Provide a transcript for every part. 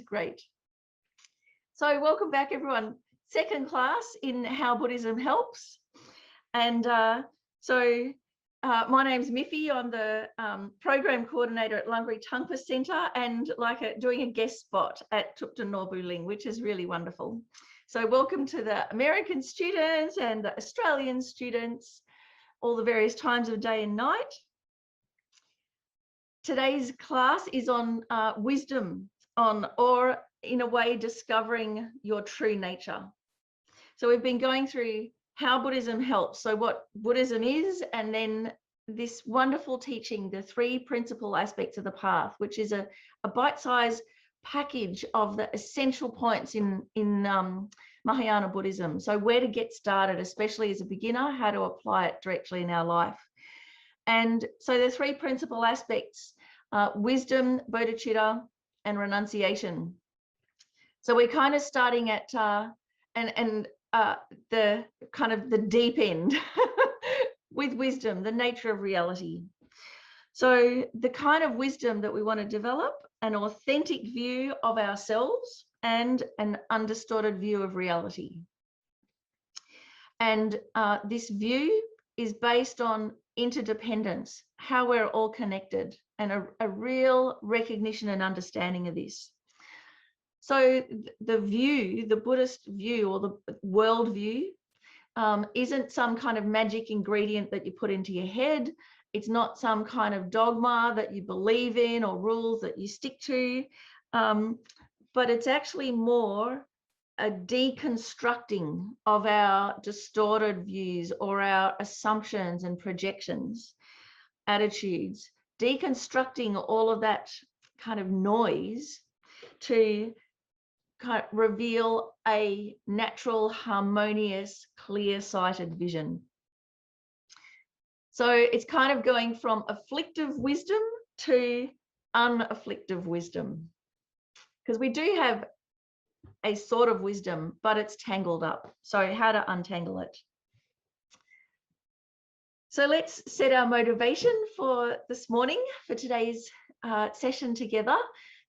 great. So welcome back, everyone. Second class in How Buddhism Helps. And my name's Miffi. I'm the program coordinator at Lungri Tangpa Centre and doing a guest spot at Thupten Norbu Ling, which is really wonderful. So welcome to the American students and the Australian students, all the various times of day and night. Today's class is on wisdom, or in a way, discovering your true nature. So we've been going through how Buddhism helps, so what Buddhism is, and then this wonderful teaching, the three principal aspects of the path, which is a bite-sized package of the essential points in Mahayana Buddhism. So where to get started, especially as a beginner, how to apply it directly in our life. And so the three principal aspects, wisdom, bodhicitta, and renunciation. So we're kind of starting at the kind of the deep end with wisdom, the nature of reality. So the kind of wisdom that we want to develop, an authentic view of ourselves and an undistorted view of reality. And this view is based on interdependence, how we're all connected, and a real recognition and understanding of this. So the view, the Buddhist view or the world view, isn't some kind of magic ingredient that you put into your head. It's not some kind of dogma that you believe in or rules that you stick to, but it's actually more a deconstructing of our distorted views or our assumptions and projections, attitudes, deconstructing all of that kind of noise to kind of reveal a natural, harmonious, clear-sighted vision. So it's kind of going from afflictive wisdom to unafflictive wisdom, because we do have a sort of wisdom, but it's tangled up. So how to untangle it. So let's set our motivation for this morning, for today's session together.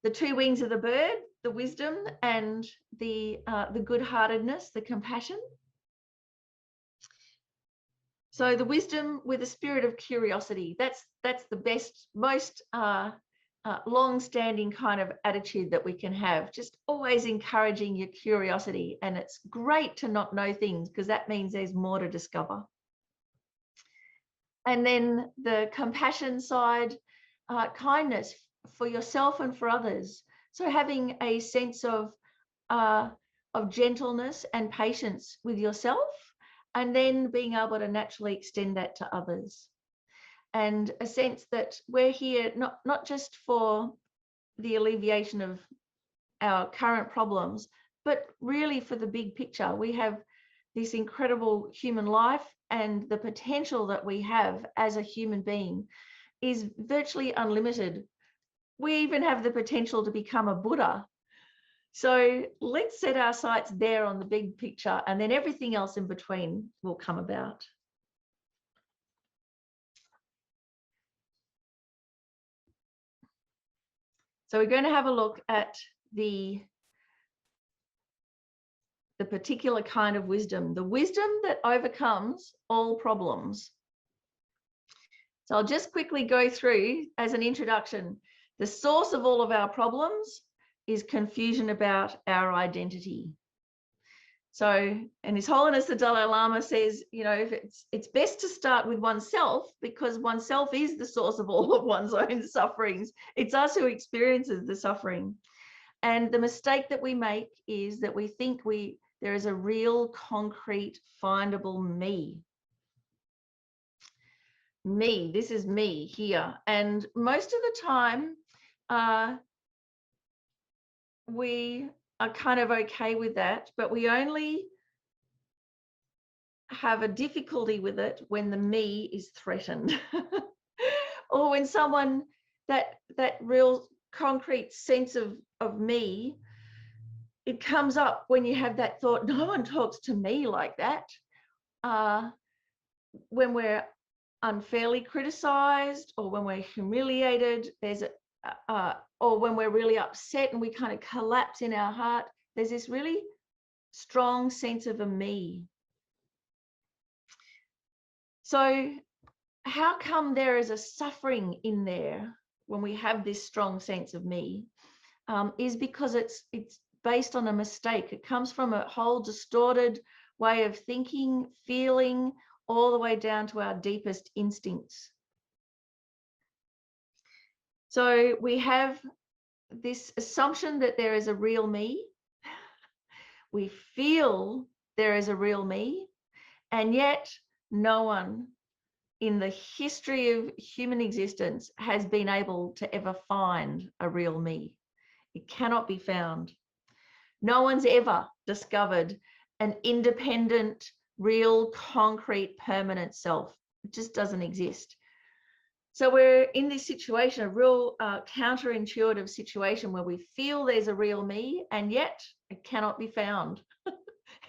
The two wings of the bird, the wisdom and the good-heartedness, the compassion. So the wisdom with a spirit of curiosity, that's the best, most long-standing kind of attitude that we can have, just always encouraging your curiosity. And it's great to not know things, because that means there's more to discover. And then the compassion side, kindness for yourself and for others. So having a sense of gentleness and patience with yourself, and then being able to naturally extend that to others. And a sense that we're here not just for the alleviation of our current problems, but really for the big picture. We have this incredible human life, and the potential that we have as a human being is virtually unlimited. We even have the potential to become a Buddha. So let's set our sights there on the big picture, and then everything else in between will come about. So we're going to have a look at the particular kind of wisdom, the wisdom that overcomes all problems. So I'll just quickly go through as an introduction. The source of all of our problems is confusion about our identity. So, and His Holiness the Dalai Lama says, you know, it's best to start with oneself, because oneself is the source of all of one's own sufferings. It's us who experiences the suffering. And the mistake that we make is that we think there is a real, concrete, findable me. Me, this is me here. And most of the time, we are kind of okay with that, but we only have a difficulty with it when the me is threatened. Or when someone, that real concrete sense of me, it comes up when you have that thought, no one talks to me like that. When we're unfairly criticized, or when we're humiliated, there's or when we're really upset and we kind of collapse in our heart, there's this really strong sense of a me. So how come there is a suffering in there when we have this strong sense of me? Is because it's based on a mistake. It comes from a whole distorted way of thinking, feeling, all the way down to our deepest instincts. So we have this assumption that there is a real me. We feel there is a real me, and yet no one in the history of human existence has been able to ever find a real me. It cannot be found. No one's ever discovered an independent, real, concrete, permanent self. It just doesn't exist. So we're in this situation, a real counterintuitive situation where we feel there's a real me, and yet it cannot be found.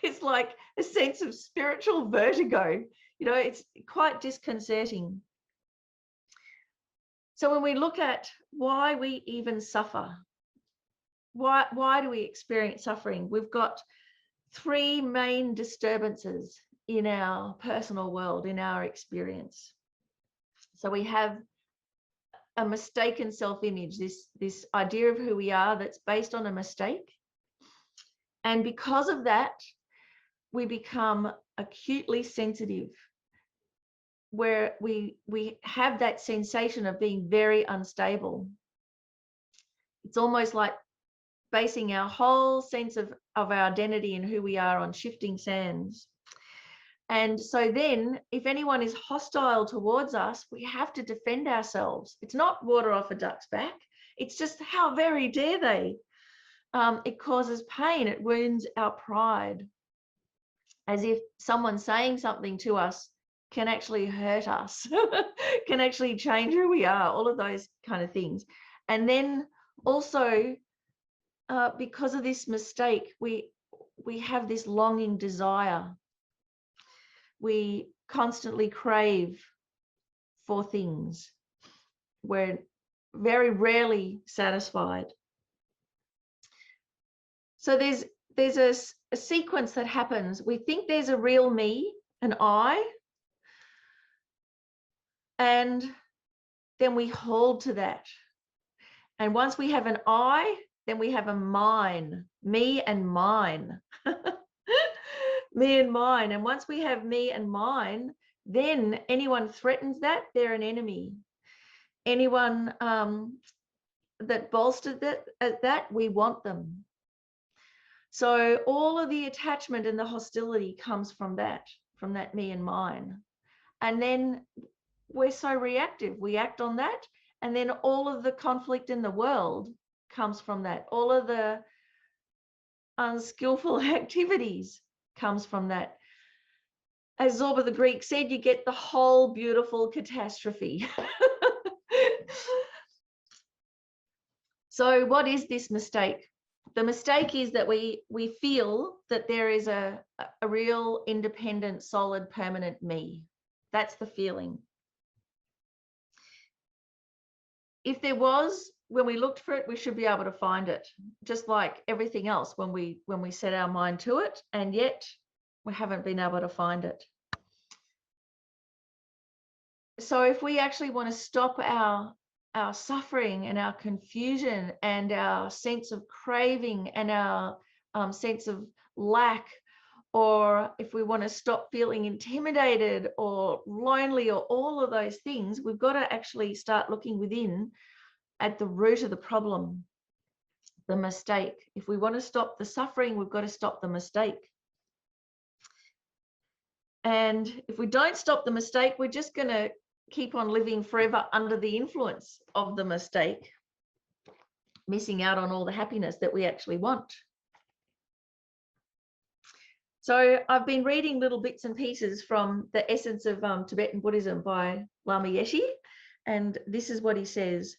It's like a sense of spiritual vertigo. You know, it's quite disconcerting. So when we look at why we even suffer, why do we experience suffering? We've got three main disturbances in our personal world, in our experience. So we have a mistaken self-image, this idea of who we are that's based on a mistake. And because of that, we become acutely sensitive, where we have that sensation of being very unstable. It's almost like basing our whole sense of our identity and who we are on shifting sands. And so then if anyone is hostile towards us, we have to defend ourselves. It's not water off a duck's back. It's just, how very dare they? It causes pain. It wounds our pride, as if someone saying something to us can actually hurt us, can actually change who we are, all of those kind of things. And then also, because of this mistake, we have this longing desire. We constantly crave for things. We're very rarely satisfied. So there's a sequence that happens. We think there's a real me, an I, and then we hold to that. And once we have an I, then we have a mine, me and mine. Me and mine. And once we have me and mine, then anyone threatens that, they're an enemy. Anyone that bolstered that, we want them. So all of the attachment and the hostility comes from that me and mine. And then we're so reactive, we act on that. And then all of the conflict in the world comes from that. All of the unskillful activities comes from that. As Zorba the Greek said, you get the whole beautiful catastrophe. So what is this mistake? The mistake is that we feel that there is a real independent, solid, permanent me. That's the feeling. If there was, when we looked for it, we should be able to find it, just like everything else when we set our mind to it, and yet we haven't been able to find it. So if we actually want to stop our suffering and our confusion and our sense of craving and our sense of lack, or if we want to stop feeling intimidated or lonely or all of those things, we've got to actually start looking within at the root of the problem, the mistake. If we want to stop the suffering, we've got to stop the mistake. And if we don't stop the mistake, we're just going to keep on living forever under the influence of the mistake, missing out on all the happiness that we actually want. So I've been reading little bits and pieces from The Essence of Tibetan Buddhism by Lama Yeshe, and this is what he says.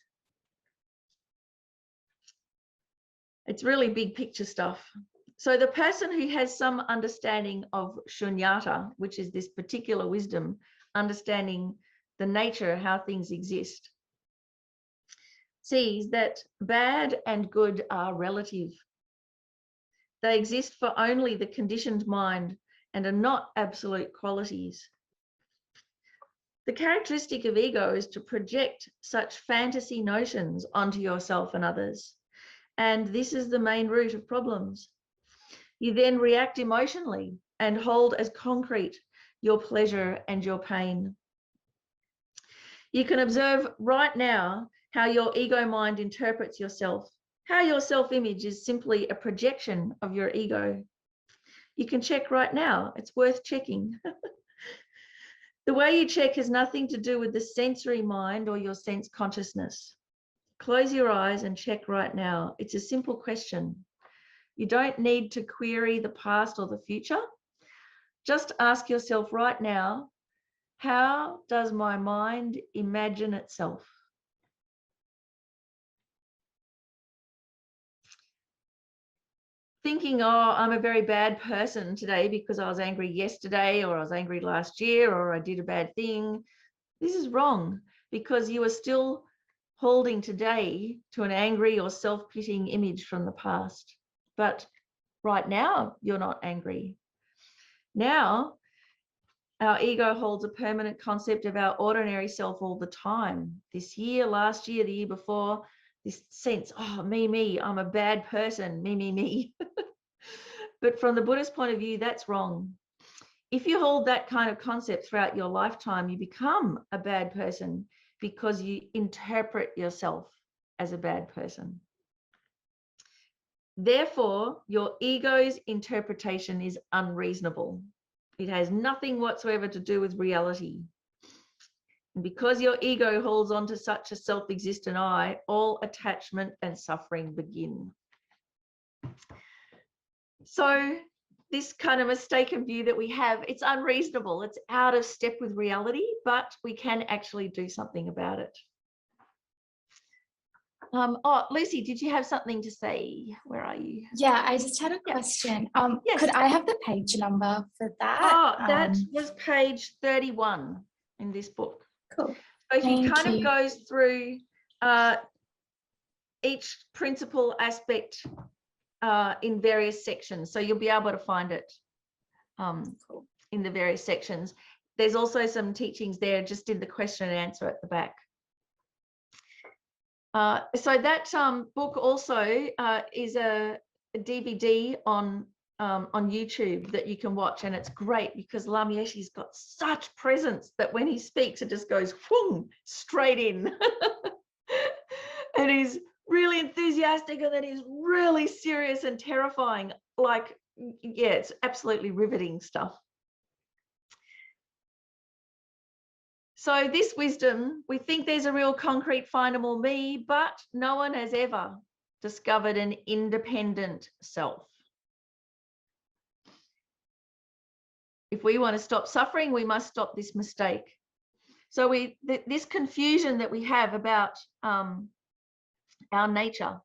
It's really big picture stuff. So the person who has some understanding of shunyata, which is this particular wisdom, understanding the nature of how things exist. sees that bad and good are relative. They exist for only the conditioned mind and are not absolute qualities. The characteristic of ego is to project such fantasy notions onto yourself and others. And this is the main root of problems. You then react emotionally and hold as concrete your pleasure and your pain. You can observe right now how your ego mind interprets yourself, how your self-image is simply a projection of your ego. You can check right now. It's worth checking. The way you check has nothing to do with the sensory mind or your sense consciousness. Close your eyes and check right now. It's a simple question. You don't need to query the past or the future. Just ask yourself right now, how does my mind imagine itself? Thinking, oh, I'm a very bad person today because I was angry yesterday, or I was angry last year, or I did a bad thing. This is wrong, because you are still holding today to an angry or self-pitying image from the past. But right now, you're not angry. Now, our ego holds a permanent concept of our ordinary self all the time. This year, last year, the year before, this sense, oh, me, I'm a bad person, me. But from the Buddhist point of view, that's wrong. If you hold that kind of concept throughout your lifetime, you become a bad person because you interpret yourself as a bad person. Therefore, your ego's interpretation is unreasonable. It has nothing whatsoever to do with reality. And because your ego holds on to such a self-existent I, all attachment and suffering begin. So this kind of mistaken view that we have, it's unreasonable. It's out of step with reality, but we can actually do something about it. Oh, Lucy, did you have something to say? Where are you? Yeah, I just had a question. Yes. Could I have the page number for that? Oh, that was page 31 in this book. Cool. So he kind of goes through each principal aspect in various sections. So you'll be able to find it in the various sections. There's also some teachings there just in the question and answer at the back. So that book also is a DVD on YouTube that you can watch, and it's great because Lam Yeshe's got such presence that when he speaks, it just goes whoom, straight in. And he's really enthusiastic, and then he's really serious and terrifying. Like, yeah, it's absolutely riveting stuff. So this wisdom, we think there's a real concrete findable me, but no one has ever discovered an independent self. If we want to stop suffering, we must stop this mistake. So this confusion that we have about our nature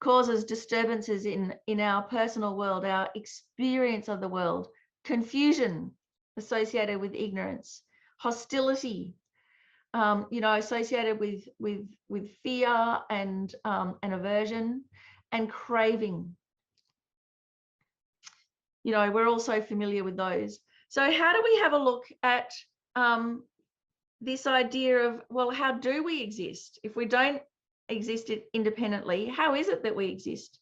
causes disturbances in our personal world, our experience of the world, confusion associated with ignorance, hostility, associated with fear and aversion, and craving. We're also familiar with those. So how do we have a look at this idea of, well, how do we exist? If we don't exist independently, how is it that we exist?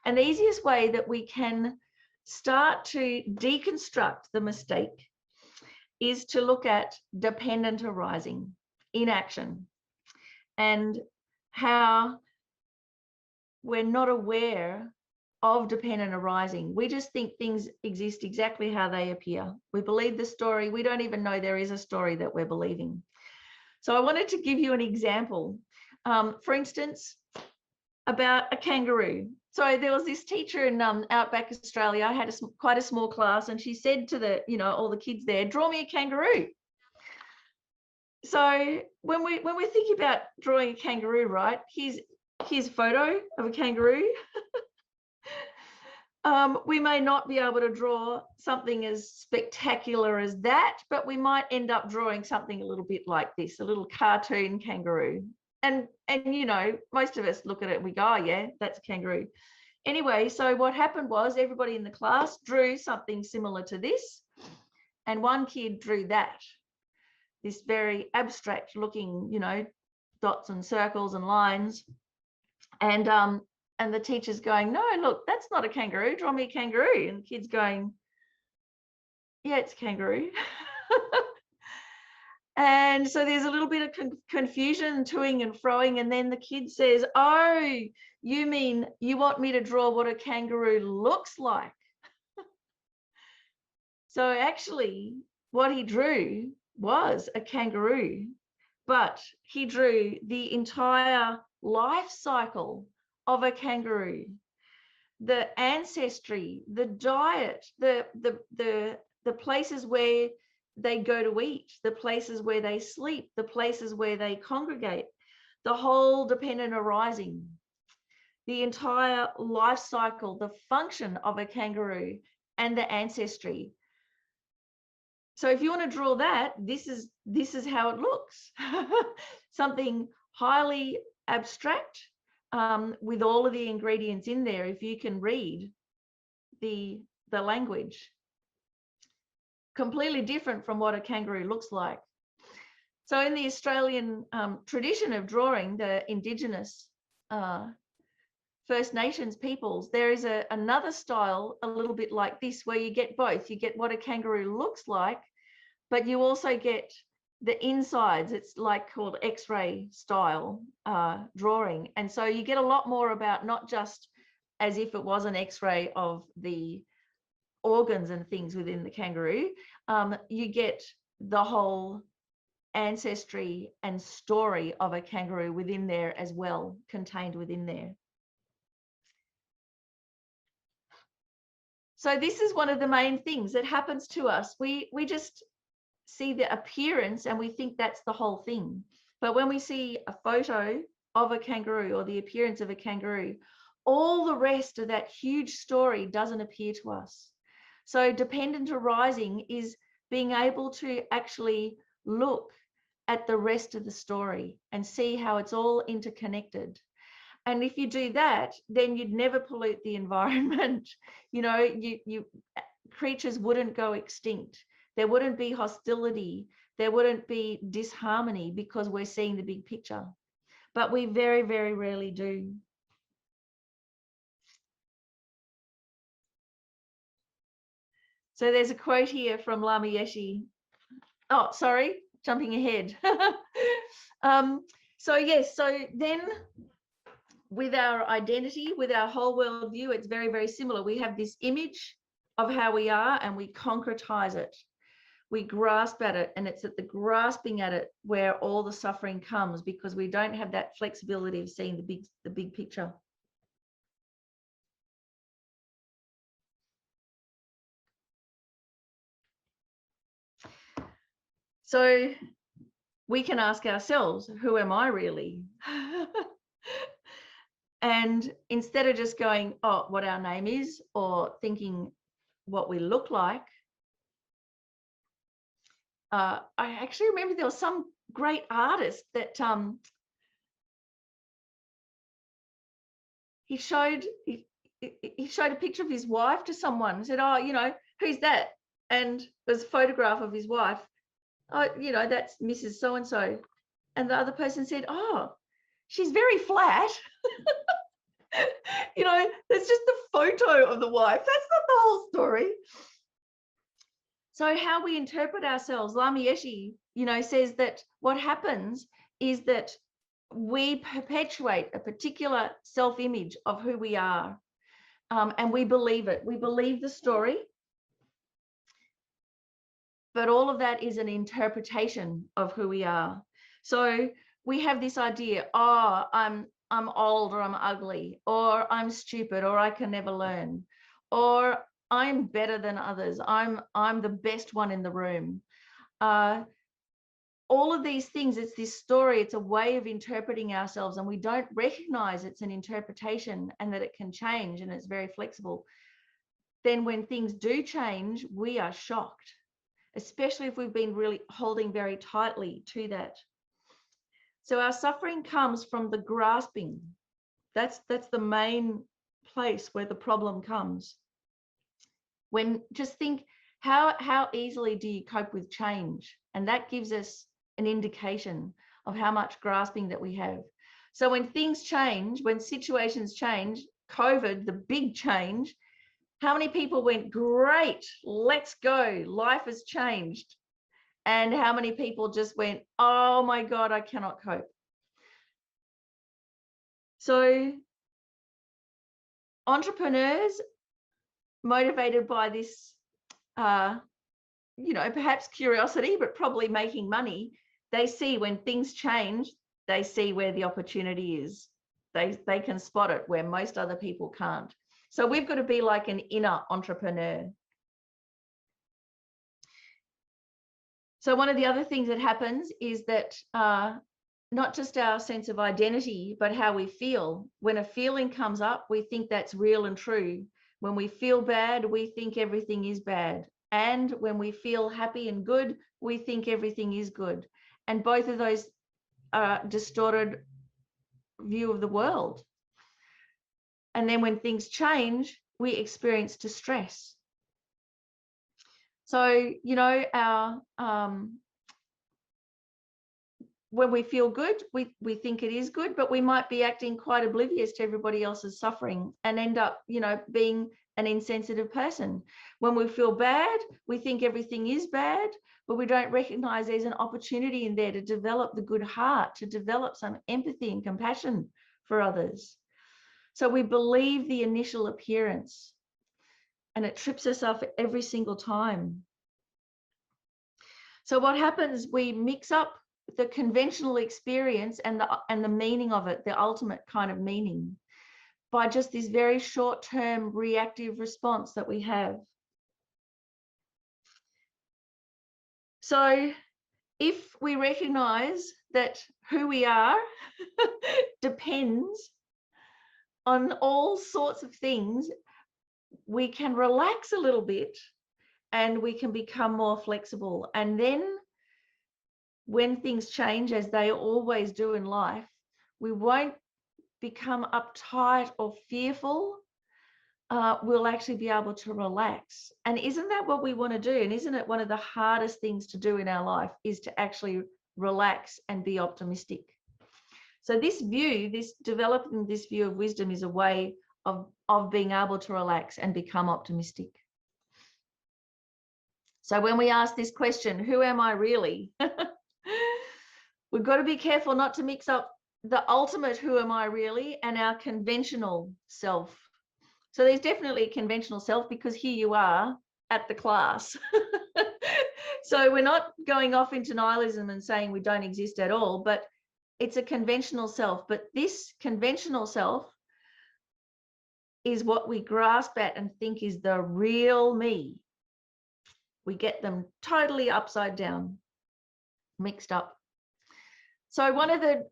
And the easiest way that we can start to deconstruct the mistake is to look at dependent arising in action, and how we're not aware of dependent arising. We just think things exist exactly how they appear. We believe the story. We don't even know there is a story that we're believing. So I wanted to give you an example. For instance, about a kangaroo. So there was this teacher in Outback Australia. I had quite a small class, and she said to all the kids there, draw me a kangaroo. So when we're thinking about drawing a kangaroo, right, here's a photo of a kangaroo. We may not be able to draw something as spectacular as that, but we might end up drawing something a little bit like this, a little cartoon kangaroo. And you know, most of us look at it and we go, oh yeah, that's a kangaroo. Anyway, so what happened was everybody in the class drew something similar to this, and one kid drew that, this very abstract looking, you know, dots and circles and lines. And the teacher's going, no, look, that's not a kangaroo, draw me a kangaroo. And the kid's going, yeah, it's a kangaroo. And so there's a little bit of confusion, toing and froing, and then the kid says, oh, you mean you want me to draw what a kangaroo looks like? So actually what he drew was a kangaroo, but he drew the entire life cycle of a kangaroo, the ancestry, the diet, the places where they go to eat, the places where they sleep, the places where they congregate, the whole dependent arising, the entire life cycle, the function of a kangaroo, and the ancestry. So if you want to draw that, this is how it looks. Something highly abstract, with all of the ingredients in there, if you can read the language. Completely different from what a kangaroo looks like. So in the Australian tradition of drawing, the Indigenous First Nations peoples, there is another style a little bit like this, where you get both. You get what a kangaroo looks like, but you also get the insides. It's like called X-ray style drawing. And so you get a lot more about not just as if it was an X-ray of the organs and things within the kangaroo. You get the whole ancestry and story of a kangaroo within there as well, contained within there. So this is one of the main things that happens to us. We just see the appearance and we think that's the whole thing. But when we see a photo of a kangaroo or the appearance of a kangaroo, all the rest of that huge story doesn't appear to us. So dependent arising is being able to actually look at the rest of the story and see how it's all interconnected. And if you do that, then you'd never pollute the environment. You know, you creatures wouldn't go extinct. There wouldn't be hostility. There wouldn't be disharmony because we're seeing the big picture. But we very, very rarely do. So there's a quote here from Lama Yeshe. Oh, sorry, jumping ahead. So yes, so then with our identity, with our whole worldview, it's very, very similar. We have this image of how we are and we concretize it. We grasp at it, and it's at the grasping at it where all the suffering comes, because we don't have that flexibility of seeing the big picture. So we can ask ourselves, who am I really? And instead of just going, oh, what our name is, or thinking what we look like, I actually remember there was some great artist that he showed a picture of his wife to someone and said, oh, you know, who's that? And there's a photograph of his wife. Oh, you know, that's Mrs. So-and-so. And the other person said, oh, she's very flat. You know, there's just the photo of the wife. That's not the whole story. So how we interpret ourselves, Lama Yeshe, you know, says that what happens is that we perpetuate a particular self-image of who we are, and we believe it. We believe the story, but all of that is an interpretation of who we are. So we have this idea, oh, I'm old, or I'm ugly, or I'm stupid, or I can never learn, or I'm better than others. I'm the best one in the room. All of these things, it's this story, it's a way of interpreting ourselves, and we don't recognize it's an interpretation and that it can change and it's very flexible. Then when things do change, we are shocked, especially if we've been really holding very tightly to that. So our suffering comes from the grasping. That's the main place where the problem comes. When just think, how easily do you cope with change? And that gives us an indication of how much grasping that we have. So when things change, when situations change, COVID, the big change, how many people went, great, let's go, life has changed? And how many people just went, oh my God, I cannot cope? So entrepreneurs motivated by this, perhaps curiosity, but probably making money, they see when things change, they see where the opportunity is. They can spot it where most other people can't. So we've got to be like an inner entrepreneur. So one of the other things that happens is that not just our sense of identity, but how we feel. When a feeling comes up, we think that's real and true. When we feel bad, we think everything is bad. And when we feel happy and good, we think everything is good. And both of those are a distorted view of the world. And then when things change, we experience distress. So, our when we feel good, we think it is good, but we might be acting quite oblivious to everybody else's suffering and end up, being an insensitive person. When we feel bad, we think everything is bad, but we don't recognize there's an opportunity in there to develop the good heart, to develop some empathy and compassion for others. So we believe the initial appearance, and it trips us up every single time. So what happens, we mix up the conventional experience and the meaning of it, the ultimate kind of meaning, by just this very short-term reactive response that we have. So if we recognize that who we are depends on all sorts of things, we can relax a little bit and we can become more flexible. And then when things change, as they always do in life, we won't become uptight or fearful. We'll actually be able to relax. And isn't that what we want to do? And isn't it one of the hardest things to do in our life, is to actually relax and be optimistic? So this view, developing this view of wisdom, is a way of being able to relax and become optimistic. So when we ask this question, who am I really? We've got to be careful not to mix up the ultimate who am I really and our conventional self. So there's definitely a conventional self, because here you are at the class. So we're not going off into nihilism and saying we don't exist at all, but it's a conventional self. But this conventional self is what we grasp at and think is the real me. We get them totally upside down, mixed up. So one of the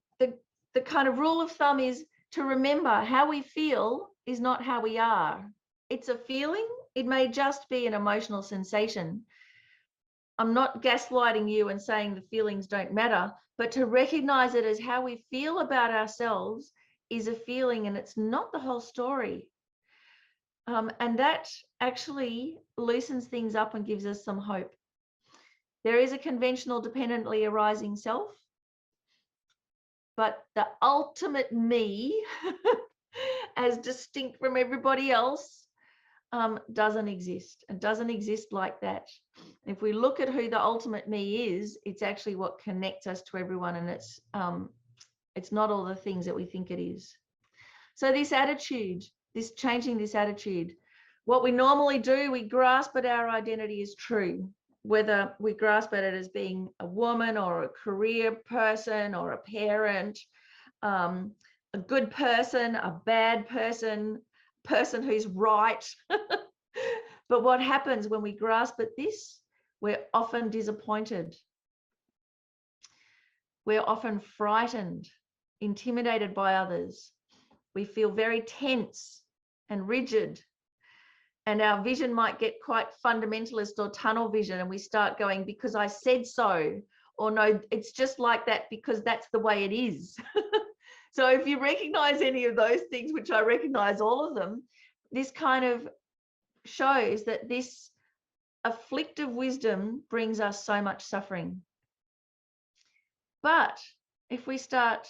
kind of rule of thumb is to remember how we feel is not how we are. It's a feeling. It may just be an emotional sensation. I'm not gaslighting you and saying the feelings don't matter, but to recognize it as how we feel about ourselves is a feeling, and it's not the whole story. And that actually loosens things up and gives us some hope. There is a conventional dependently arising self, but the ultimate me, as distinct from everybody else, doesn't exist. It doesn't exist like that. If we look at who the ultimate me is, it's actually what connects us to everyone, and it's not all the things that we think it is. So this attitude, changing this attitude, what we normally do, we grasp at our identity as true, whether we grasp at it as being a woman or a career person or a parent, a good person, a bad person, person who's right. But what happens when we grasp at this? We're often disappointed. We're often frightened, intimidated by others. We feel very tense and rigid. And our vision might get quite fundamentalist or tunnel vision, and we start going, because I said so, or no, it's just like that because that's the way it is. So if you recognize any of those things, which I recognize all of them, this kind of shows that this afflictive wisdom brings us so much suffering. But if we start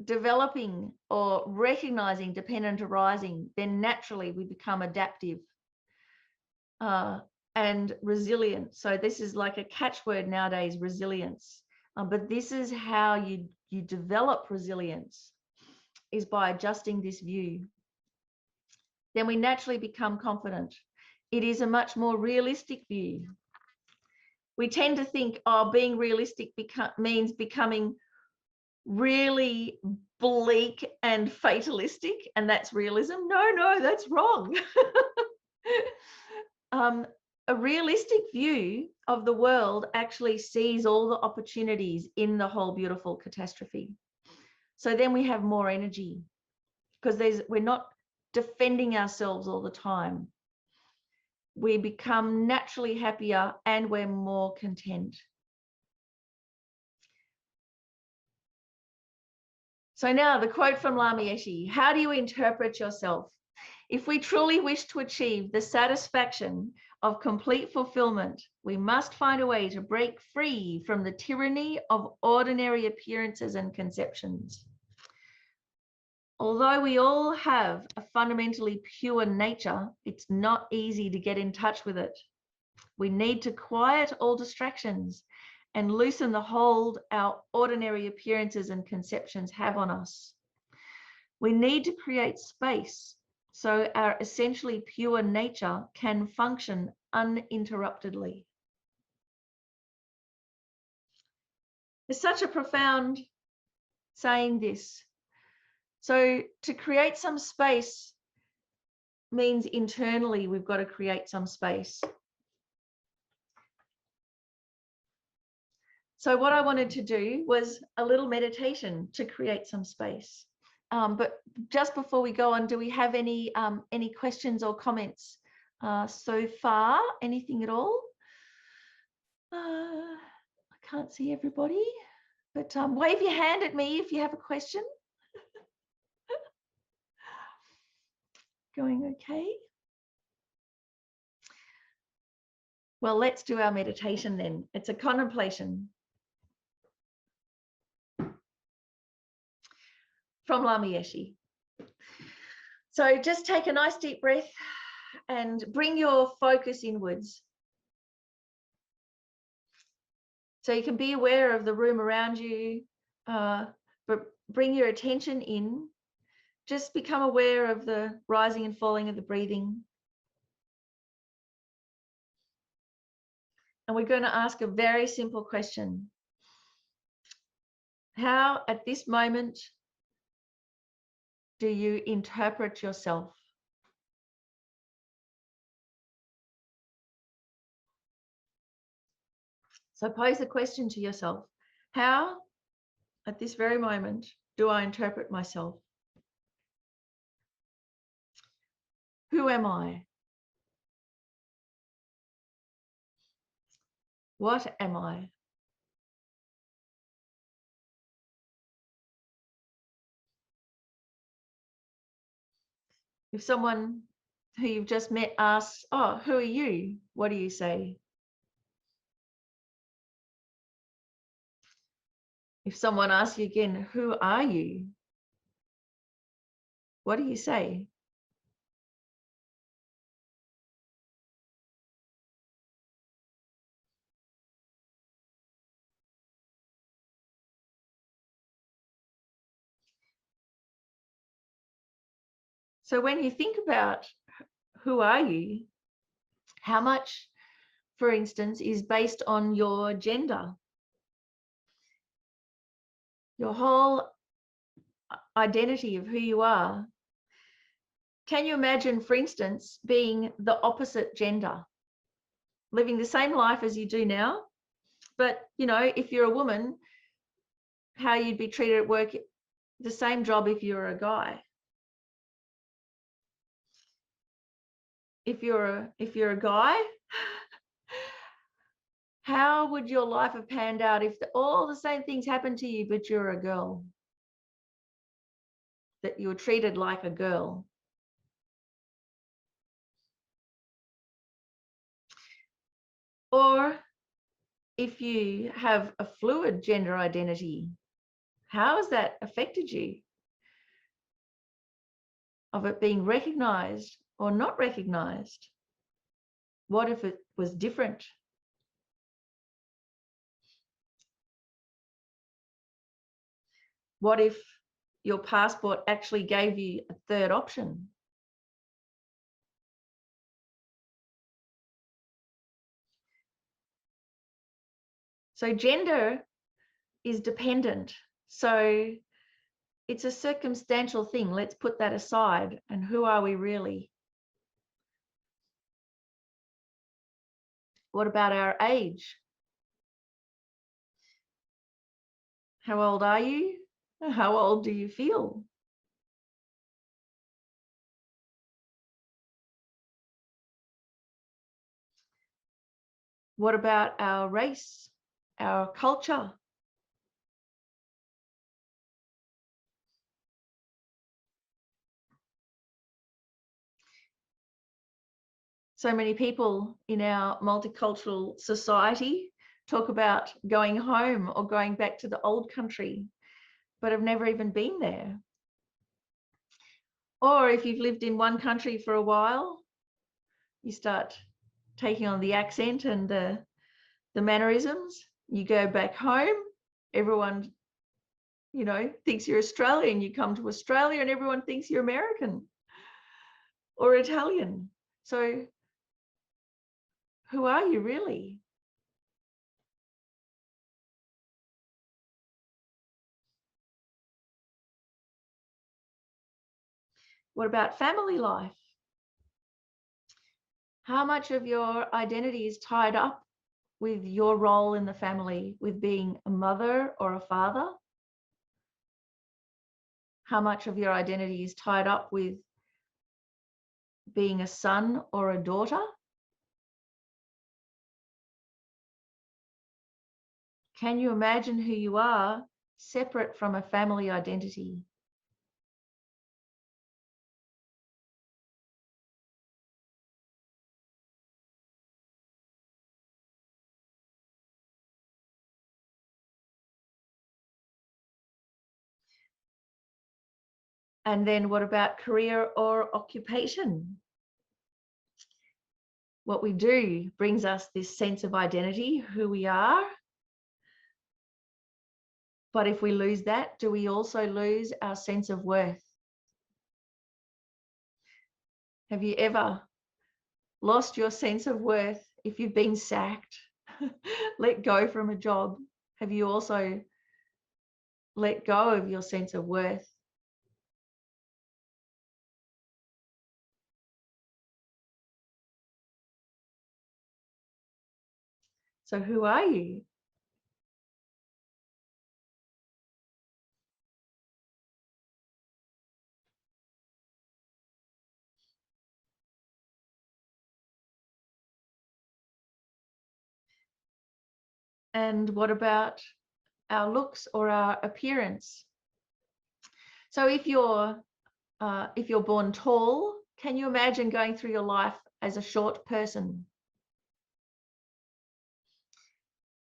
developing or recognizing dependent arising, then naturally we become adaptive and resilient. So this is like a catchword nowadays, resilience. But this is how you develop resilience, is by adjusting this view. Then we naturally become confident. It is a much more realistic view. We tend to think, oh, being realistic means becoming really bleak and fatalistic, and that's realism. No, that's wrong. A realistic view of the world actually sees all the opportunities in the whole beautiful catastrophe. So then we have more energy because we're not defending ourselves all the time. We become naturally happier and we're more content. So now the quote from Lama Yeshe: how do you interpret yourself? If we truly wish to achieve the satisfaction of complete fulfillment, we must find a way to break free from the tyranny of ordinary appearances and conceptions. Although we all have a fundamentally pure nature, it's not easy to get in touch with it. We need to quiet all distractions and loosen the hold our ordinary appearances and conceptions have on us. We need to create space so our essentially pure nature can function uninterruptedly. It's such a profound saying, this. So to create some space means internally we've got to create some space. So what I wanted to do was a little meditation to create some space. But just before we go on, do we have any questions or comments so far? Anything at all? I can't see everybody, but wave your hand at me if you have a question. Going okay? Well, let's do our meditation then. It's a contemplation from Lama Yeshe. So just take a nice deep breath and bring your focus inwards. So you can be aware of the room around you, but bring your attention in. Just become aware of the rising and falling of the breathing. And we're going to ask a very simple question. How, at this moment, do you interpret yourself? So pose the question to yourself. How, at this very moment, do I interpret myself? Who am I? What am I? If someone who you've just met asks, oh, who are you? What do you say? If someone asks you again, who are you? What do you say? So when you think about who are you, how much, for instance, is based on your gender? Your whole identity of who you are. Can you imagine, for instance, being the opposite gender? Living the same life as you do now, but, you know, if you're a woman, how you'd be treated at work, the same job if you're a guy. If you're a guy, How would your life have panned out if all the same things happened to you, but you're a girl? That you were treated like a girl? Or if you have a fluid gender identity, how has that affected you? Of it being recognized or not recognized? What if it was different? What if your passport actually gave you a third option? So gender is dependent. So it's a circumstantial thing. Let's put that aside. And who are we really? What about our age? How old are you? How old do you feel? What about our race, our culture? So many people in our multicultural society talk about going home or going back to the old country, but have never even been there. Or if you've lived in one country for a while, you start taking on the accent and the mannerisms. You go back home, everyone, thinks you're Australian. You come to Australia and everyone thinks you're American or Italian. So who are you really? What about family life? How much of your identity is tied up with your role in the family, with being a mother or a father? How much of your identity is tied up with being a son or a daughter? Can you imagine who you are separate from a family identity? And then what about career or occupation? What we do brings us this sense of identity, who we are. But if we lose that, do we also lose our sense of worth? Have you ever lost your sense of worth if you've been sacked, let go from a job? Have you also let go of your sense of worth? So who are you? And what about our looks or our appearance? So if you're born tall, can you imagine going through your life as a short person?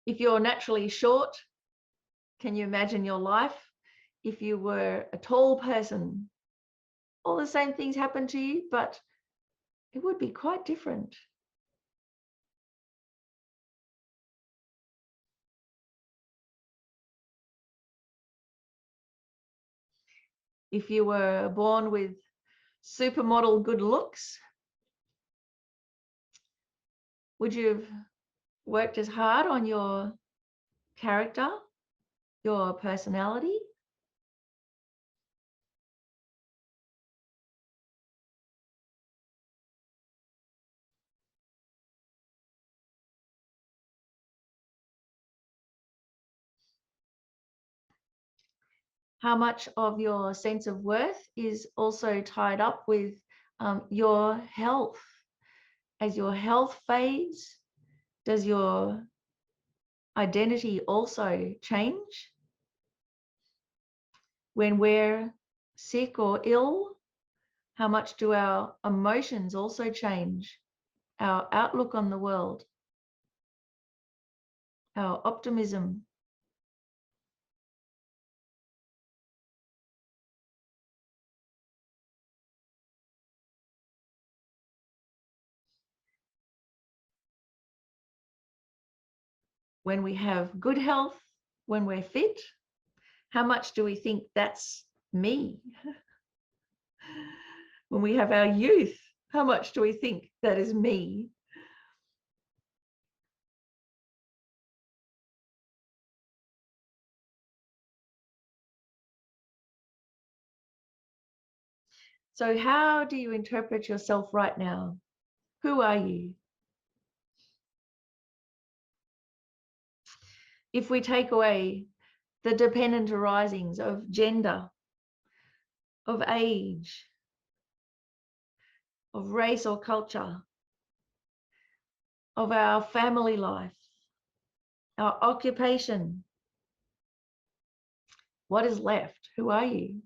If you're naturally short, can you imagine your life if you were a tall person? All the same things happen to you, but it would be quite different. If you were born with supermodel good looks, would you have worked as hard on your character, your personality? How much of your sense of worth is also tied up with your health? As your health fades, does your identity also change? When we're sick or ill, how much do our emotions also change? Our outlook on the world, our optimism. When we have good health, when we're fit, how much do we think that's me? When we have our youth, how much do we think that is me? So how do you interpret yourself right now? Who are you? If we take away the dependent arisings of gender, of age, of race or culture, of our family life, our occupation, what is left? Who are you?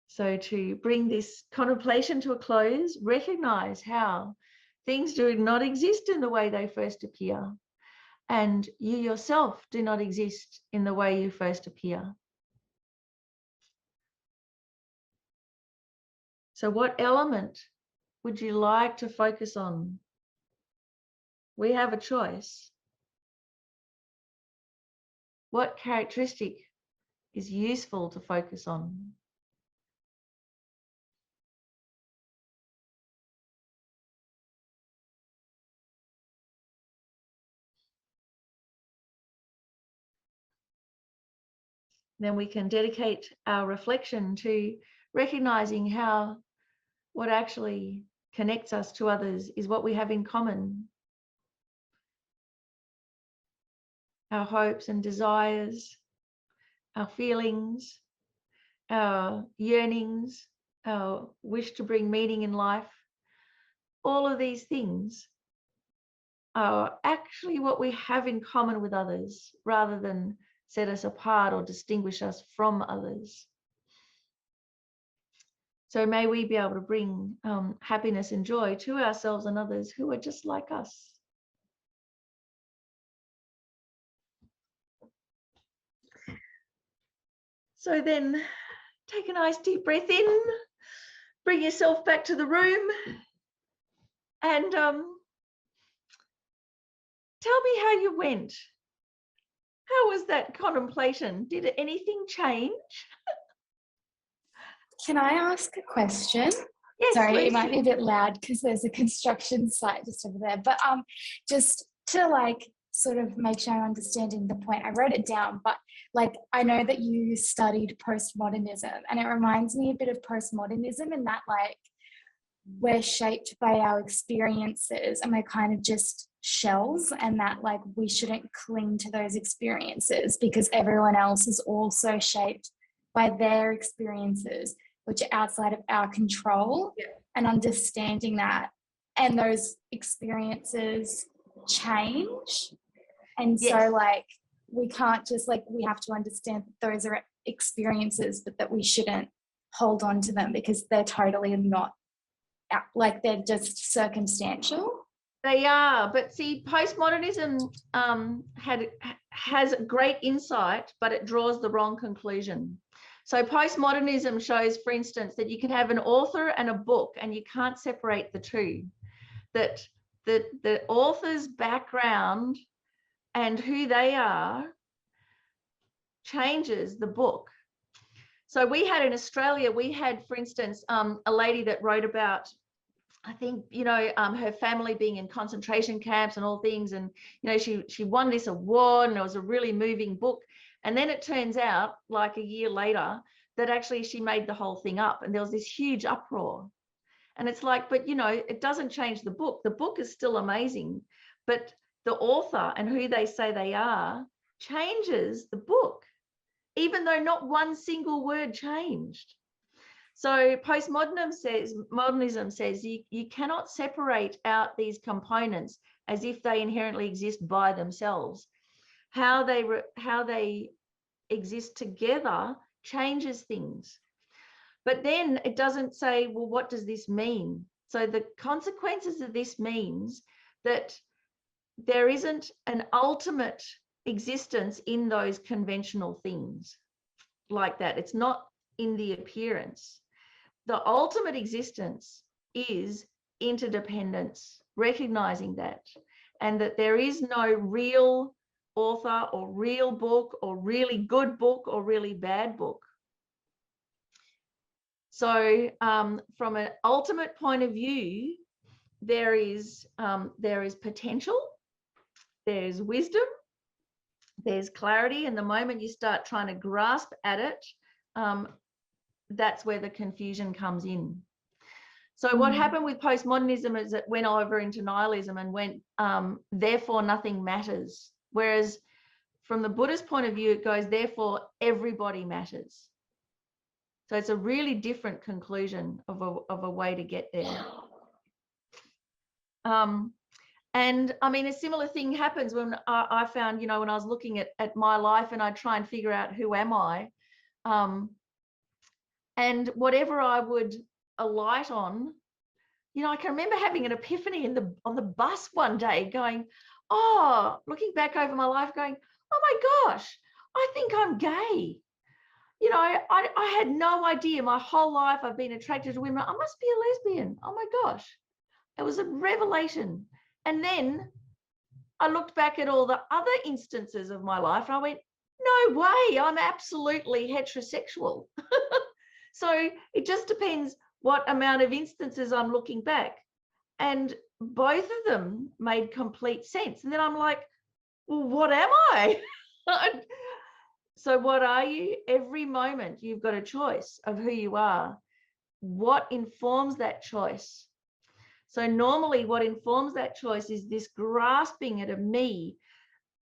So to bring this contemplation to a close, recognize how things do not exist in the way they first appear, and you yourself do not exist in the way you first appear. So what element would you like to focus on? We have a choice. What characteristic is useful to focus on? Then we can dedicate our reflection to recognizing how what actually connects us to others is what we have in common. Our hopes and desires, our feelings, our yearnings, our wish to bring meaning in life. All of these things are actually what we have in common with others, rather than set us apart or distinguish us from others. So may we be able to bring happiness and joy to ourselves and others who are just like us. So then take a nice deep breath in, bring yourself back to the room, and tell me how you went. How was that contemplation? Did anything change? Can I ask a question? Yes, Sorry, please. it might be a bit loud because there's a construction site just over there. But just to like sort of make sure I'm understanding the point, I wrote it down, but like I know that you studied postmodernism, and it reminds me a bit of postmodernism in that like we're shaped by our experiences and we're kind of just shells, and that like we shouldn't cling to those experiences because everyone else is also shaped by their experiences, which are outside of our control. Yeah. And understanding that, and those experiences change. And Yes. so like we can't just like, we have to understand that those are experiences, but that we shouldn't hold on to them because they're totally not, like they're just circumstantial. They are, but see, postmodernism has great insight, but it draws the wrong conclusion. So postmodernism shows, for instance, that you can have an author and a book, and you can't separate the two. That the author's background and who they are changes the book. So we had in Australia, we had, for instance, a lady that wrote about, I think, her family being in concentration camps and all things. And, she won this award, and it was a really moving book. And then it turns out, like a year later, that actually she made the whole thing up, and there was this huge uproar. And it's like, but, it doesn't change the book. The book is still amazing, but the author and who they say they are changes the book, even though not one single word changed. So modernism says you cannot separate out these components as if they inherently exist by themselves. How they exist together changes things. But then it doesn't say, well, what does this mean? So the consequences of this means that there isn't an ultimate existence in those conventional things like that. It's not in the appearance. The ultimate existence is interdependence, recognizing that, and that there is no real author or real book or really good book or really bad book. So from an ultimate point of view, there is potential, there's wisdom, there's clarity, and the moment you start trying to grasp at it, that's where the confusion comes in. So what happened with postmodernism is it went over into nihilism and went, therefore nothing matters. Whereas from the Buddhist point of view, it goes, therefore everybody matters. So it's a really different conclusion of a way to get there. And I mean, a similar thing happens when I found, you know, when I was looking at my life and I try and figure out who am I, and whatever I would alight on, you know, I can remember having an epiphany on the bus one day going, oh, looking back over my life going, oh my gosh, I think I'm gay. You know, I had no idea. My whole life I've been attracted to women. I must be a lesbian. Oh my gosh. It was a revelation. And then I looked back at all the other instances of my life and I went, no way, I'm absolutely heterosexual. So it just depends what amount of instances I'm looking back. And both of them made complete sense. And then I'm like, well, what am I? So what are you? Every moment you've got a choice of who you are. What informs that choice? So normally what informs that choice is this grasping at a me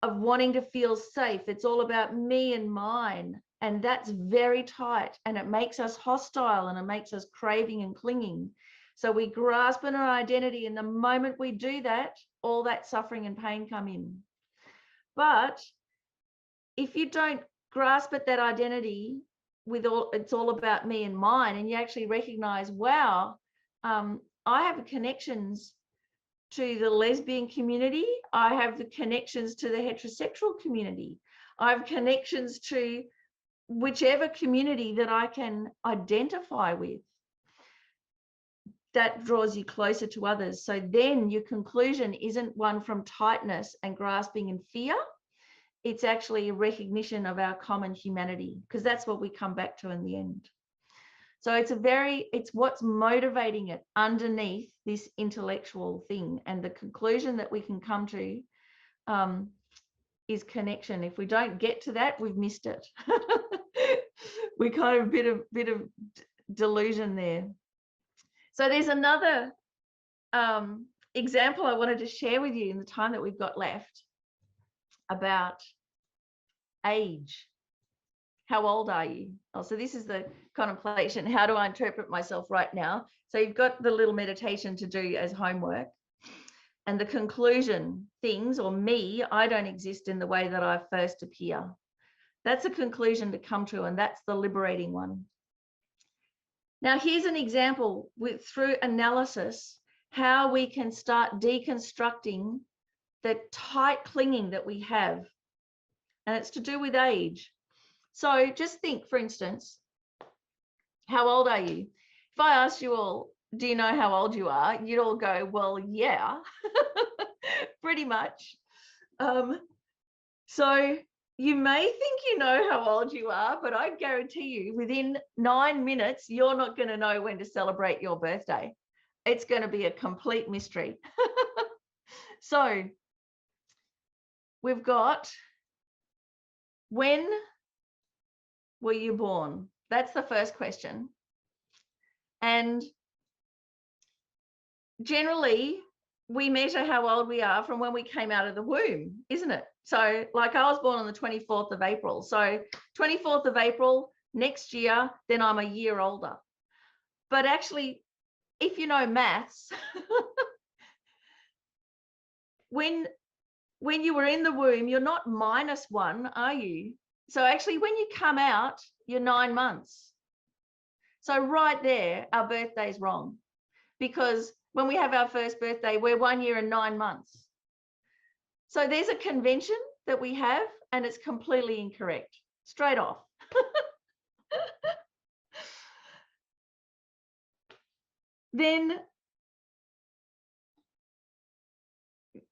of wanting to feel safe. It's all about me and mine. And that's very tight and it makes us hostile and it makes us craving and clinging. So we grasp in our identity, and the moment we do that, all that suffering and pain come in. But if you don't grasp at that identity with it's all about me and mine, and you actually recognize, wow, I have connections to the lesbian community, I have the connections to the heterosexual community, I have connections to whichever community that I can identify with, that draws you closer to others. So then your conclusion isn't one from tightness and grasping and fear. It's actually a recognition of our common humanity, because that's what we come back to in the end. So it's what's motivating it underneath this intellectual thing. And the conclusion that we can come to is connection. If we don't get to that, we've missed it. We kind of bit of delusion there. So there's another example I wanted to share with you in the time that we've got left about age. How old are you? Oh, so this is the contemplation. How do I interpret myself right now? So you've got the little meditation to do as homework. And the conclusion, things or me, I don't exist in the way that I first appear. That's a conclusion to come to, and that's the liberating one. Now, here's an example through analysis, how we can start deconstructing the tight clinging that we have. And it's to do with age. So just think, for instance, how old are you? If I asked you all, do you know how old you are? You'd all go, well, yeah, pretty much. So you may think you know how old you are, but I guarantee you within 9 minutes, you're not going to know when to celebrate your birthday. It's going to be a complete mystery. So we've got, when were you born? That's the first question. And generally, we measure how old we are from when we came out of the womb, isn't it? So like I was born on the 24th of April. So 24th of April next year, then I'm a year older. But actually, if you know maths, when you were in the womb, you're not -1, are you? So actually, when you come out, you're 9 months. So right there, our birthday's wrong, because when we have our first birthday, we're 1 year and 9 months. So there's a convention that we have, and it's completely incorrect, straight off. Then,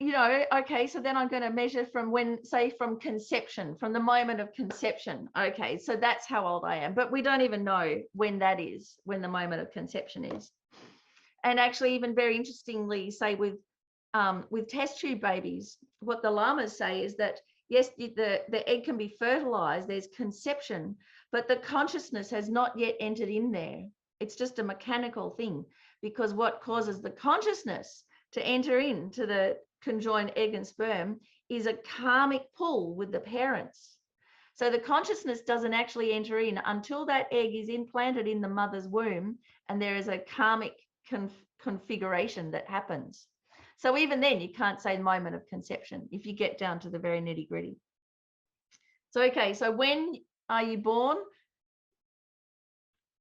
okay, so then I'm going to measure from when, say, from conception, from the moment of conception. Okay, so that's how old I am, but we don't even know when that is, when the moment of conception is. And actually, even very interestingly, say with test tube babies, what the lamas say is that, yes, the egg can be fertilized, there's conception, but the consciousness has not yet entered in there. It's just a mechanical thing, because what causes the consciousness to enter into the conjoined egg and sperm is a karmic pull with the parents. So the consciousness doesn't actually enter in until that egg is implanted in the mother's womb, and there is a karmic configuration that happens. So even then, you can't say the moment of conception if you get down to the very nitty gritty. So, okay, so when are you born?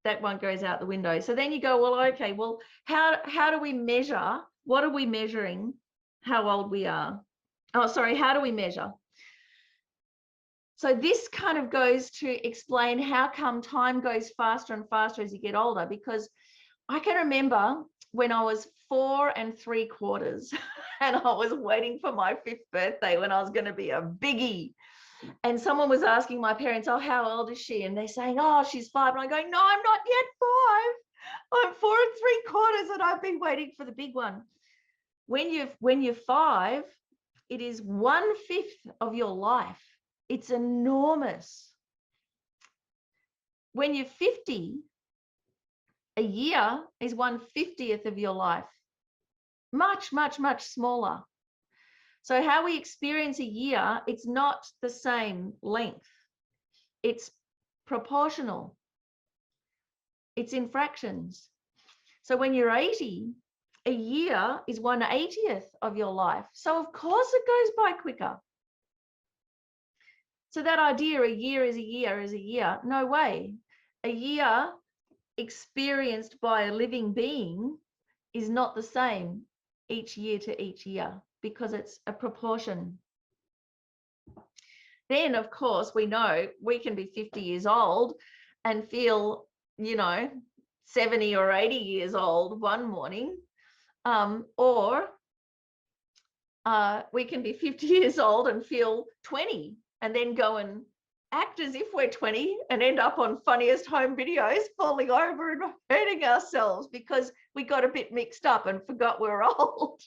That one goes out the window. So then you go, well, okay, well, how do we measure? What are we measuring? How old we are? Oh, sorry, how do we measure? So this kind of goes to explain how come time goes faster and faster as you get older, because I can remember when I was 4 3/4 and I was waiting for my 5th birthday when I was going to be a biggie. And someone was asking my parents, oh, how old is she? And they're saying, oh, she's 5. And I'm going, no, I'm not yet 5. I'm 4 3/4 and I've been waiting for the big one. When you're 5, it is 1/5 of your life. It's enormous. When you're 50, a year is 1/50th of your life. Much, much, much smaller. So how we experience a year, it's not the same length. It's proportional. It's in fractions. So when you're 80, a year is 1/80th of your life. So of course it goes by quicker. So that idea, a year is a year is a year, no way. A year experienced by a living being is not the same each year to each year, because it's a proportion. Then, of course, we know we can be 50 years old and feel, 70 or 80 years old one morning, or we can be 50 years old and feel 20 and then go and act as if we're 20 and end up on Funniest Home Videos falling over and hurting ourselves because we got a bit mixed up and forgot we're old.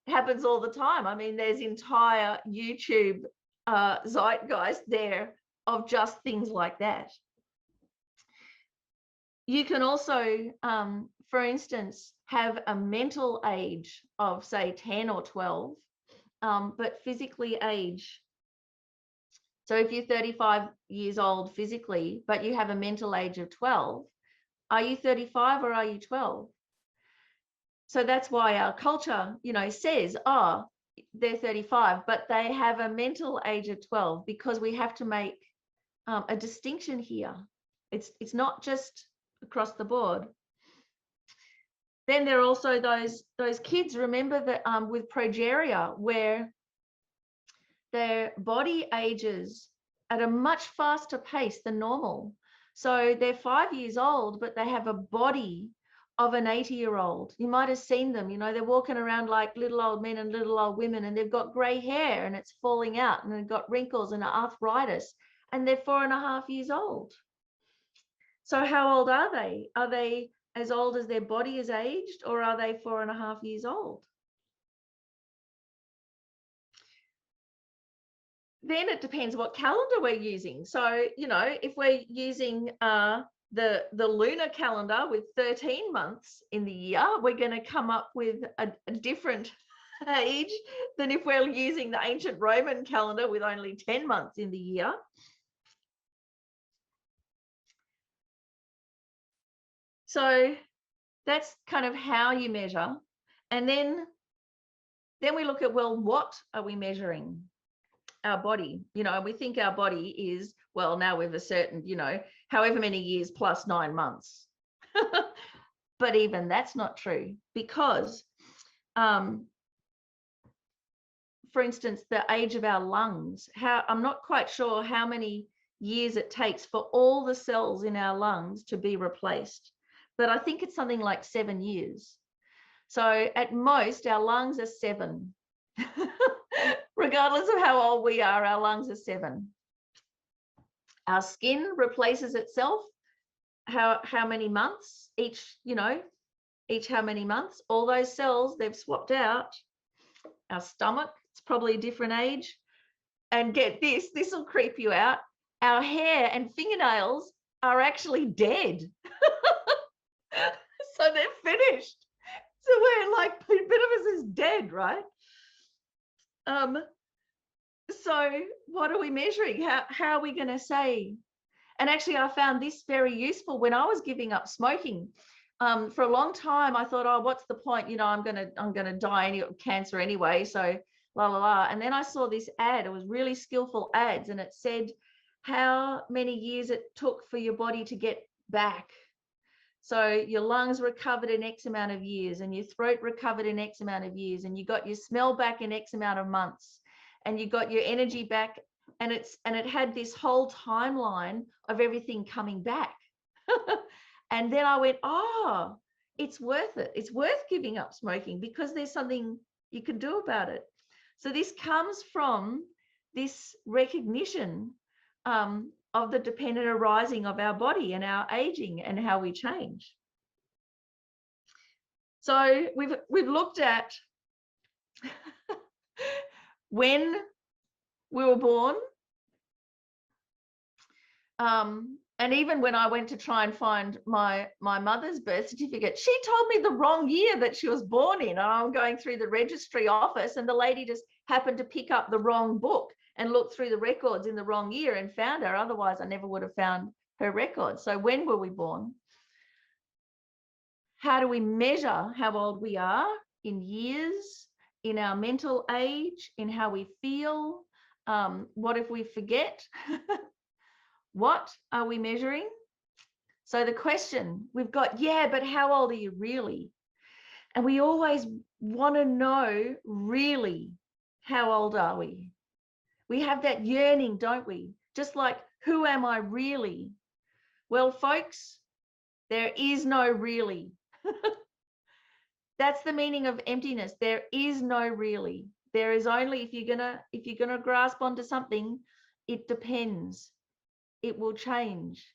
It happens all the time. I mean, there's entire YouTube zeitgeist there of just things like that. You can also, for instance, have a mental age of, say, 10 or 12, but physically age. So if you're 35 years old physically, but you have a mental age of 12, are you 35 or are you 12? So that's why our culture, says, oh, they're 35, but they have a mental age of 12, because we have to make a distinction here. It's not just across the board. Then there are also those kids, remember that with progeria, where their body ages at a much faster pace than normal. So they're 5 years old, but they have a body of an 80-year-old. You might have seen them, they're walking around like little old men and little old women, and they've got grey hair and it's falling out, and they've got wrinkles and arthritis, and they're 4.5 years old. So how old are they? Are they as old as their body is aged, or are they 4.5 years old? Then it depends what calendar we're using. So, if we're using the lunar calendar with 13 months in the year, we're going to come up with a different age than if we're using the ancient Roman calendar with only 10 months in the year. So that's kind of how you measure. And then we look at, well, what are we measuring? Our body. You know, we think our body is, well, now we've a certain, you know, however many years plus 9 months. But even that's not true, because for instance, the age of our lungs, I'm not quite sure how many years it takes for all the cells in our lungs to be replaced, but I think it's something like 7 years. So at most, our lungs are 7. Regardless of how old we are, our lungs are 7. Our skin replaces itself how many months each, you know, each how many months. All those cells, they've swapped out. Our stomach, it's probably a different age. And get this will creep you out. Our hair and fingernails are actually dead. So they're finished. So we're like, a bit of us is dead, right? So what are we measuring? How are we going to say? And actually, I found this very useful when I was giving up smoking. For a long time, I thought, oh, what's the point? You know, I'm gonna die of cancer anyway. So la la la. And then I saw this ad. It was really skillful ads, and it said how many years it took for your body to get back. So your lungs recovered in X amount of years, and your throat recovered in X amount of years, and you got your smell back in X amount of months, and you got your energy back, and it had this whole timeline of everything coming back. And then I went, oh, it's worth it. It's worth giving up smoking because there's something you can do about it. So this comes from this recognition of the dependent arising of our body and our aging and how we change. So we've looked at when we were born, and even when I went to try and find my mother's birth certificate, she told me the wrong year that she was born in. And I'm going through the registry office, and the lady just happened to pick up the wrong book and look through the records in the wrong year and found her. Otherwise, I never would have found her records. So when were we born? How do we measure how old we are in years, in our mental age, in how we feel? What if we forget? What are we measuring? So the question we've got, yeah, but how old are you really? And we always want to know really how old are we? We have that yearning, don't we? Just like, who am I really? Well, folks, there is no really. That's the meaning of emptiness. There is no really. There is only, if you're gonna grasp onto something, it depends. It will change.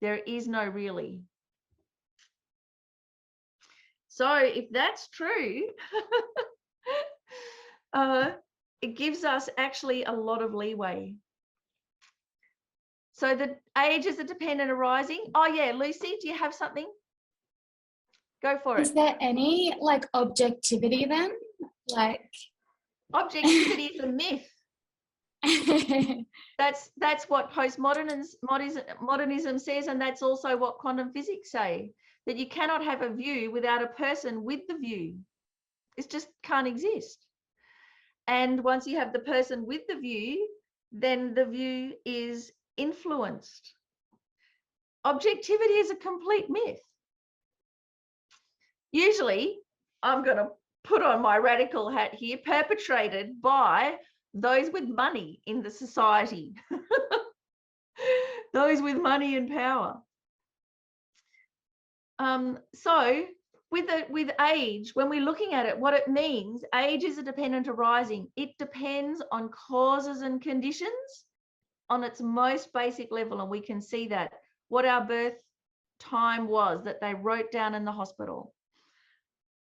There is no really. So if that's true, it gives us actually a lot of leeway. So the ages are dependent arising. Oh yeah, Lucy, do you have something? Go for it. Is there any like objectivity then? Like objectivity is a myth. That's what postmodernism says, and that's also what quantum physics say, that you cannot have a view without a person with the view. It just can't exist. And once you have the person with the view, then the view is influenced. Objectivity is a complete myth. Usually, I'm going to put on my radical hat here, perpetrated by those with money in the society, those with money and power. So with age, when we're looking at it, what it means, age is a dependent arising. It depends on causes and conditions on its most basic level, and we can see that, what our birth time was that they wrote down in the hospital.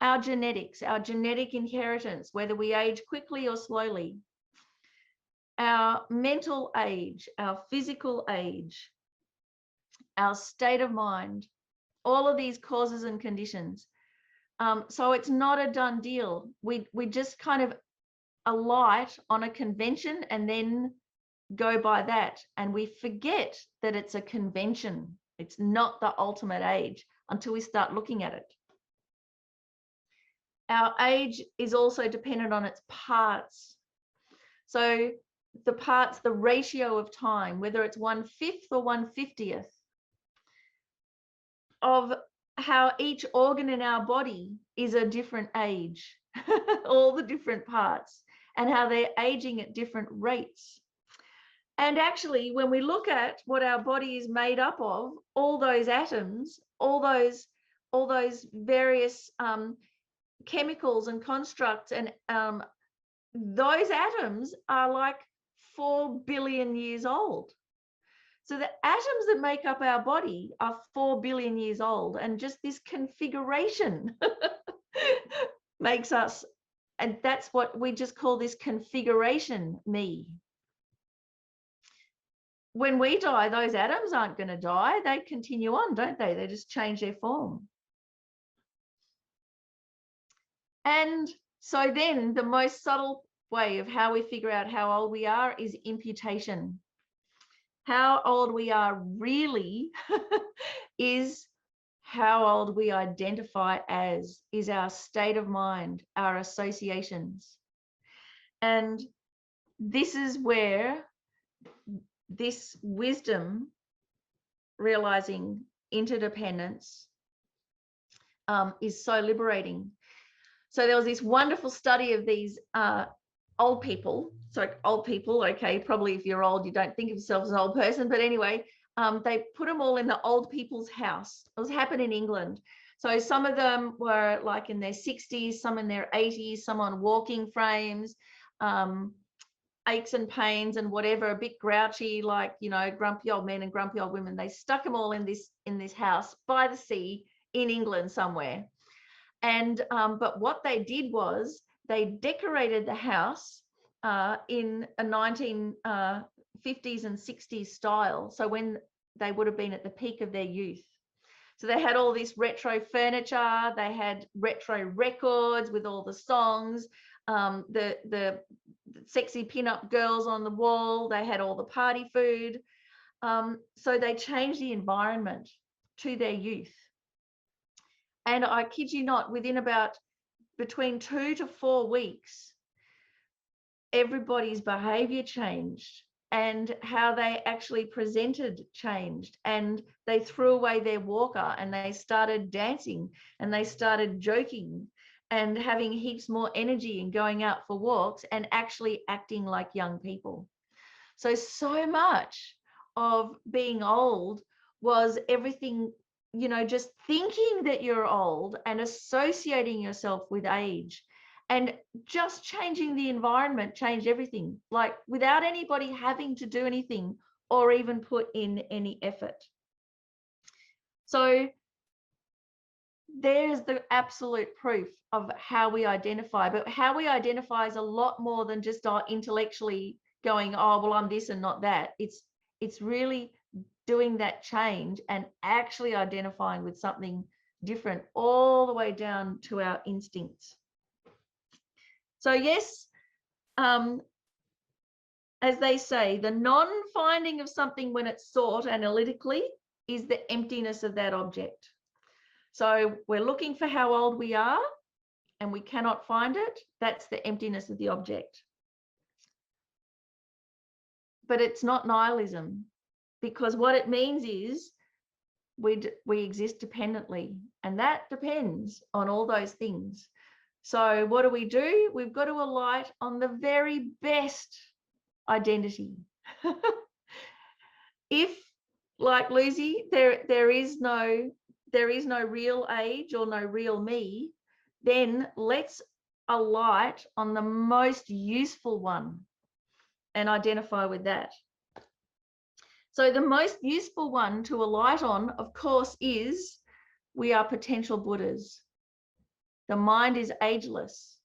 Our genetics, our genetic inheritance, whether we age quickly or slowly. Our mental age, our physical age, our state of mind, all of these causes and conditions. So it's not a done deal. We just kind of alight on a convention and then go by that. And we forget that it's a convention. It's not the ultimate age until we start looking at it. Our age is also dependent on its parts. So the parts, the ratio of time, whether it's 1/5 or 1/50th of how each organ in our body is a different age, all the different parts, and how they're aging at different rates. And actually, when we look at what our body is made up of, all those atoms, all those various chemicals and constructs, and those atoms are like 4 billion years old. So the atoms that make up our body are 4 billion years old, and just this configuration makes us, and that's what we just call this configuration me. When we die, those atoms aren't going to die. They continue on, don't they? They just change their form. And so then the most subtle way of how we figure out how old we are is imputation. How old we are really is how old we identify as, is our state of mind, our associations. And this is where this wisdom, realizing interdependence, is so liberating. So there was this wonderful study of these old people. So old people, okay, probably if you're old, you don't think of yourself as an old person, but anyway, they put them all in the old people's house. It was happening in England. So some of them were like in their 60s, some in their 80s, some on walking frames, aches and pains and whatever, a bit grouchy, like, you know, grumpy old men and grumpy old women. They stuck them all in this house by the sea in England somewhere. And but what they did was they decorated the house in a 1950s and 60s style. So when they would have been at the peak of their youth. So they had all this retro furniture, they had retro records with all the songs, the sexy pin-up girls on the wall, they had all the party food. So they changed the environment to their youth. And I kid you not, within about between 2 to 4 weeks, everybody's behavior changed and how they actually presented changed, and they threw away their walker and they started dancing and they started joking and having heaps more energy and going out for walks and actually acting like young people. So much of being old was everything, you know, just thinking that you're old and associating yourself with age, and just changing the environment changed everything, like without anybody having to do anything or even put in any effort. So there's the absolute proof of how we identify, but how we identify is a lot more than just intellectually going, oh, well, I'm this and not that. It's really doing that change and actually identifying with something different all the way down to our instincts. So yes, as they say, the non-finding of something when it's sought analytically is the emptiness of that object. So we're looking for how old we are and we cannot find it. That's the emptiness of the object. But it's not nihilism, because what it means is we exist dependently, and that depends on all those things. So what do? We've got to alight on the very best identity. If, like Lucy, there is no real age or no real me, then let's alight on the most useful one and identify with that. So the most useful one to alight on, of course, is we are potential Buddhas. The mind is ageless.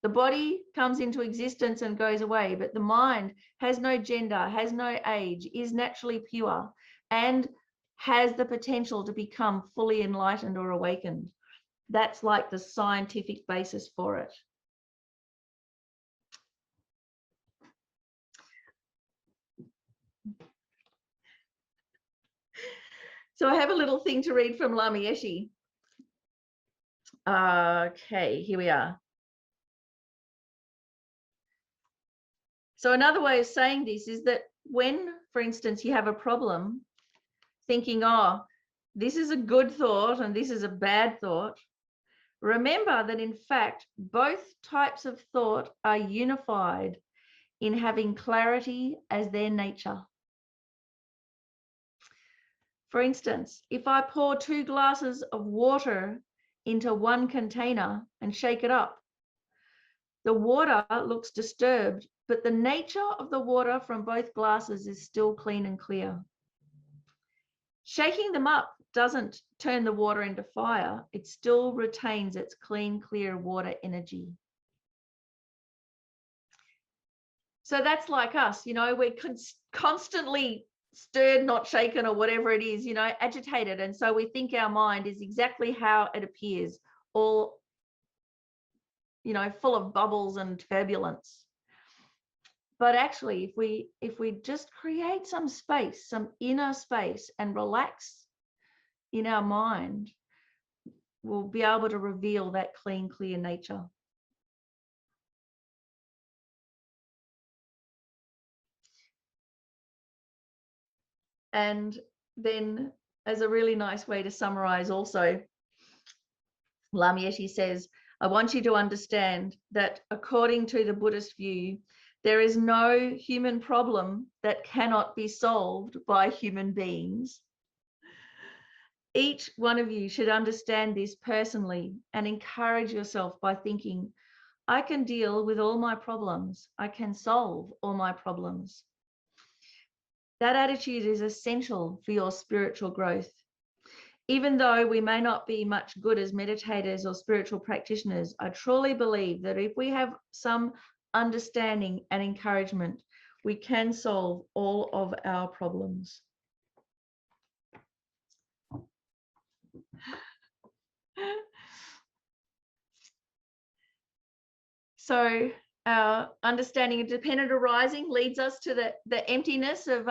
The body comes into existence and goes away, but the mind has no gender, has no age, is naturally pure, and has the potential to become fully enlightened or awakened. That's like the scientific basis for it. So I have a little thing to read from Lama Yeshe. Okay, here we are. So another way of saying this is that when, for instance, you have a problem, thinking, oh, this is a good thought and this is a bad thought, remember that in fact, both types of thought are unified in having clarity as their nature. For instance, if I pour 2 glasses of water into one container and shake it up, the water looks disturbed, but the nature of the water from both glasses is still clean and clear. Shaking them up doesn't turn the water into fire. It still retains its clean, clear water energy. So that's like us, you know, we're constantly stirred, not shaken, or whatever it is, you know, agitated. And so we think our mind is exactly how it appears, all, you know, full of bubbles and turbulence. But actually, if we just create some space, some inner space, and relax in our mind, we'll be able to reveal that clean, clear nature. And then, as a really nice way to summarize also, Lama Yeshe says, I want you to understand that according to the Buddhist view, there is no human problem that cannot be solved by human beings. Each one of you should understand this personally and encourage yourself by thinking, I can deal with all my problems. I can solve all my problems. That attitude is essential for your spiritual growth. Even though we may not be much good as meditators or spiritual practitioners, I truly believe that if we have some understanding and encouragement, we can solve all of our problems. So our understanding of dependent arising leads us to the emptiness of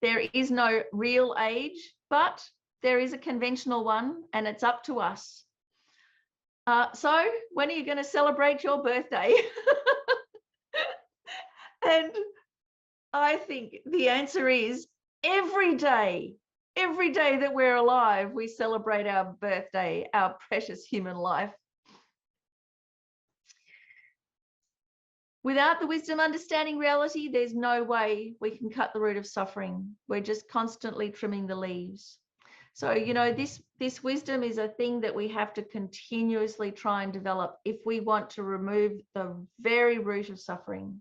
there is no real age, but there is a conventional one, and it's up to us. So when are you going to celebrate your birthday? And I think the answer is every day that we're alive, we celebrate our birthday, our precious human life. Without the wisdom understanding reality, there's no way we can cut the root of suffering. We're just constantly trimming the leaves. So, you know, this wisdom is a thing that we have to continuously try and develop if we want to remove the very root of suffering.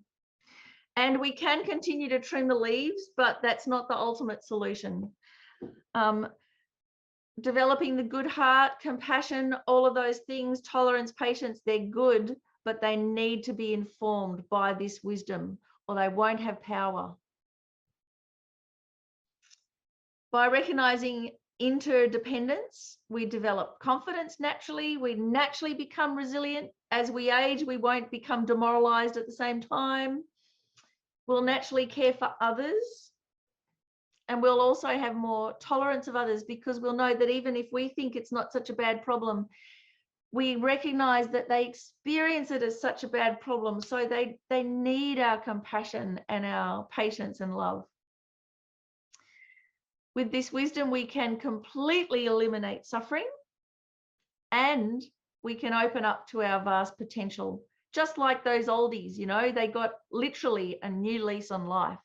And we can continue to trim the leaves, but that's not the ultimate solution. Developing the good heart, compassion, all of those things, tolerance, patience, they're good, but they need to be informed by this wisdom or they won't have power. By recognizing interdependence, we develop confidence naturally. We naturally become resilient. As we age, we won't become demoralized at the same time. We'll naturally care for others. And we'll also have more tolerance of others because we'll know that even if we think it's not such a bad problem, we recognize that they experience it as such a bad problem. So they need our compassion and our patience and love. With this wisdom, we can completely eliminate suffering and we can open up to our vast potential. Just like those oldies, you know, they got literally a new lease on life.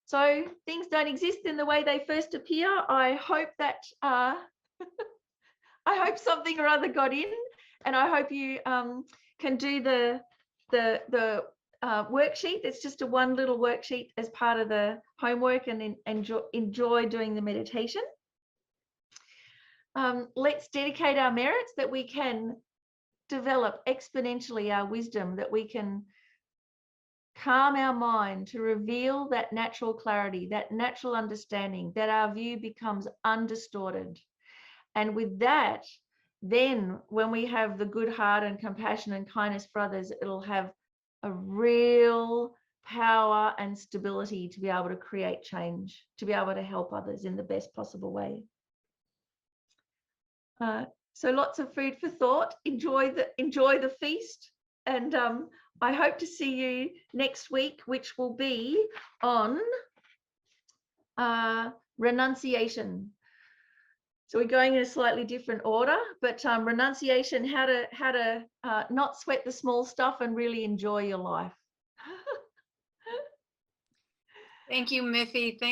So things don't exist in the way they first appear. I hope that I hope something or other got in, and I hope you can do the worksheet. It's just a one little worksheet as part of the homework, and enjoy doing the meditation. Let's dedicate our merits that we can develop exponentially our wisdom, that we can calm our mind, to reveal that natural clarity, that natural understanding, that our view becomes undistorted. And with that, then when we have the good heart and compassion and kindness for others, it'll have a real power and stability to be able to create change, to be able to help others in the best possible way. So lots of food for thought. Enjoy the feast, and I hope to see you next week, which will be on renunciation. So we're going in a slightly different order, but renunciation, how to not sweat the small stuff and really enjoy your life. Thank you, Miffi. Thank